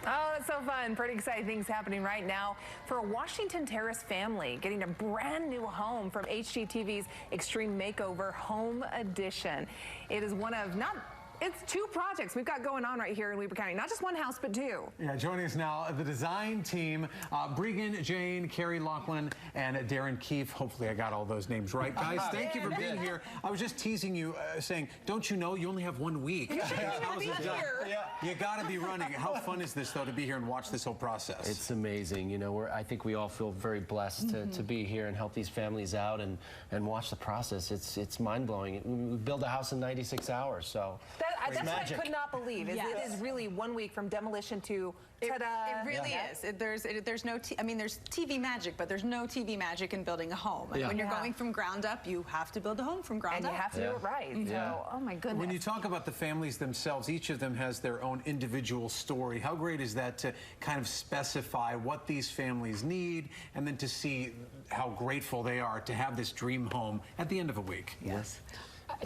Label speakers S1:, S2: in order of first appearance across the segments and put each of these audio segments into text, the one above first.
S1: Oh, that's so fun. Pretty exciting things happening right now for a Washington Terrace family getting a brand new home from HGTV's Extreme Makeover Home Edition. It is one of it's two projects we've got going on right here in Weber County. Not just one house, but two.
S2: Yeah, joining us now, the design team, Bregan, Jane, Carrie Laughlin, and Darren Keefe. Hopefully I got all those names right. Guys, thank you for being here. I was just teasing you, saying, don't you know you only have 1 week?
S1: You shouldn't be here.
S2: You got to be running. How fun is this, though, to be here and watch this whole process?
S3: It's amazing. You know, I think we all feel very blessed to be here and help these families out and watch the process. It's mind-blowing. We built a house in 96 hours, so
S1: That's what
S3: magic.
S1: I could not believe. It is really 1 week from demolition to ta-da.
S4: It really is. There's no, I mean, there's TV magic, but there's no TV magic in building a home. When you're going from ground up, you have to build a home from ground up.
S1: And you have to do it right. So, oh my goodness.
S2: When you talk about the families themselves, each of them has their own individual story. How great is that to kind of specify what these families need and then to see how grateful they are to have this dream home at the end of a week?
S1: Yes.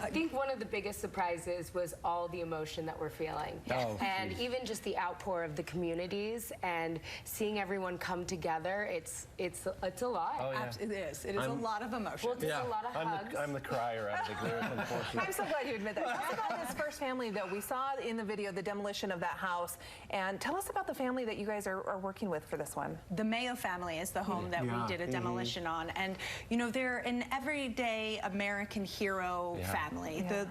S5: I think one of the biggest surprises was all the emotion that we're feeling.
S3: Oh,
S5: and even just the outpour of the communities and seeing everyone come together, it's a lot.
S3: Oh, yeah.
S4: It is. It is a lot of emotion.
S5: Well, it's a lot of hugs.
S3: I'm the crier out of the group, unfortunately.
S1: I'm so glad you admit that. Tell us about this first family, though. We saw in the video the demolition of that house. And tell us about the family that you guys are working with for this one.
S4: The Mayo family is the home that we did a demolition on. And, you know, they're an everyday American hero family.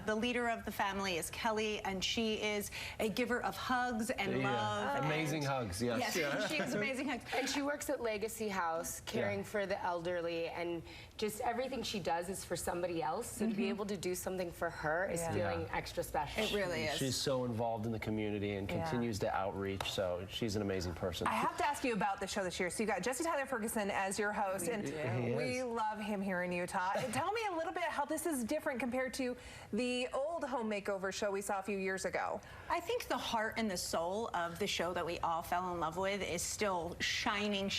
S4: The leader of the family is Kelly, and she is a giver of hugs and love.
S3: Amazing hugs, yes.
S4: Yes, she has amazing hugs.
S5: And she works at Legacy House, caring for the elderly, and just everything she does is for somebody else. So to be able to do something for her is feeling extra special.
S4: It really is.
S3: She's so involved in the community and continues to outreach, so she's an amazing person.
S1: I have to ask you about the show this year. So you got Jesse Tyler Ferguson as your host, and we love him here in Utah. And tell me a little bit how this is different compared to the old home makeover show we saw a few years ago.
S4: I think the heart and the soul of the show that we all fell in love with is still shining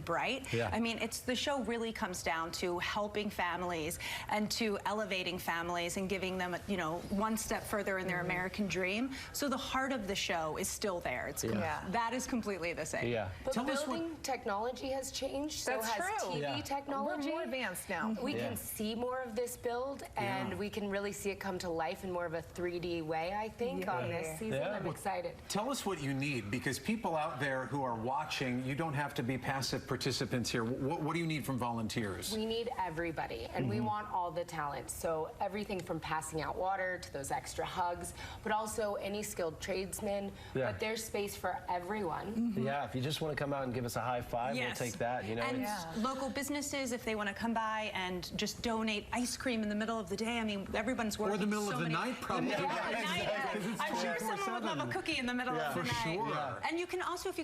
S4: bright. I mean, the show really comes down to helping families and to elevating families and giving them, you know, one step further in their American dream. So the heart of the show is still there. It's that is completely the same.
S5: But building technology has changed. So has TV technology.
S1: We're more advanced now.
S5: We can see more of this build, and we can really see it come to life in more of a 3D way, I think, on this season. I'm excited.
S2: Tell us what you need, because people out there who are watching, you don't have to be passive participants here. What do you need from volunteers?
S5: We need everybody, and we want all the talent. So everything from passing out water to those extra hugs, but also any skilled tradesmen. But there's space for everyone.
S3: Yeah, if you just want to come out and give us a high five, we'll take that. You know,
S4: and local businesses, if they want to come by and just donate ice cream in the middle of the day. I mean, everyone's working.
S2: Or the middle of the night, probably.
S4: I'm sure someone would love a cookie in the middle of the night.
S2: Sure.
S4: And you can also, if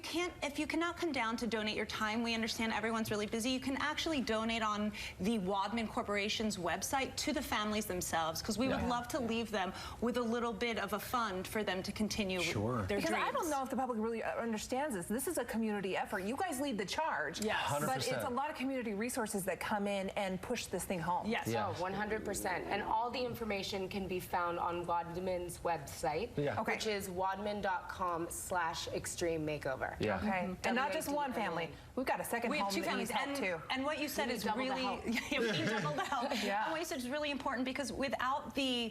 S4: you cannot come down to donate your time, we understand everyone's really busy. You can actually donate on the Wadman Corporation's website to the families themselves, because we would love to leave them with a little bit of a fund for them to continue their dreams.
S1: I don't know if the public really understands this. This is a community effort. You guys lead the charge.
S4: Yes.
S3: 100%.
S1: But it's a lot of community resources that come in and push this thing home.
S4: Yes.
S5: Oh, 100%. And all the information can be found on Wadman's website, which is wadman.com/extreme makeover.
S1: Okay. And not just one family. We've got a second home that needs help too.
S4: And what you said is really, we need double the help. And what you said is really important, because without the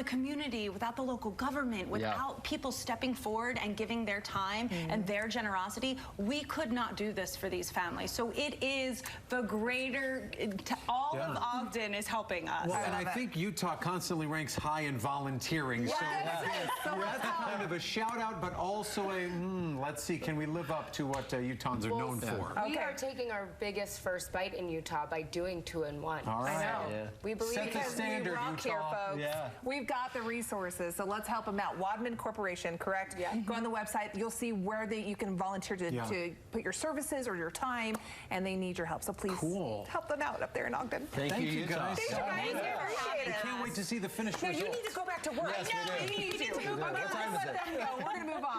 S4: community, without the local government, without people stepping forward and giving their time and their generosity, we could not do this for these families. So it is the greater, all of Ogden is helping us.
S2: Well, and I think Utah constantly ranks high in volunteering. So that's kind of a shout out, but also a, let's see, can we live up to what Utahns are known for?
S5: We are taking our biggest first bite in Utah by doing 2-in-1.
S2: All right.
S1: I know.
S5: We believe
S2: Set the standard,
S1: we rock here,
S2: Utah.
S1: folks. We've got the resources, so let's help them out. Wadman Corporation, correct? Go on the website. You'll see where you can volunteer to put your services or your time, and they need your help. So please help them out up there in Ogden.
S3: Thank you,
S2: guys.
S1: Thank you, guys.
S2: I can't wait to see the finished
S1: No,
S2: results.
S1: you need to go back to work.
S3: Yes,
S1: You need to.
S3: What time is it?
S1: We're going to move on.